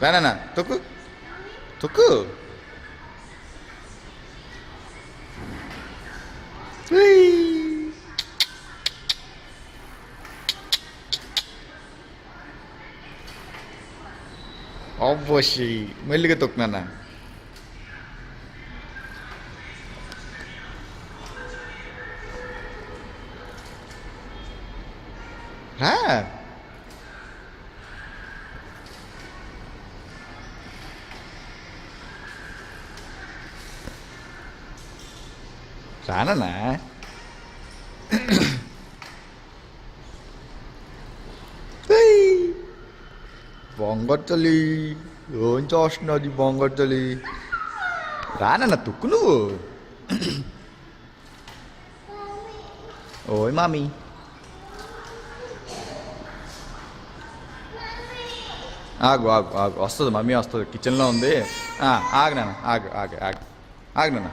రానా తొక్కు తొక్కు. అవ్వసి మెల్లిగా తొక్కు నాన్న. రా రానా బొంగర్ తల్లి ఏం చేస్తున్నది బొంగర్ తల్లి. రానన్న తుక్కు నువ్వు. ఓయ్ మామీ ఆగు ఆగు ఆగు వస్తుంది, మమ్మీ వస్తుంది, కిచెన్లో ఉంది. ఆగు నాన్న ఆగు ఆగు ఆగు ఆగు నాన్న.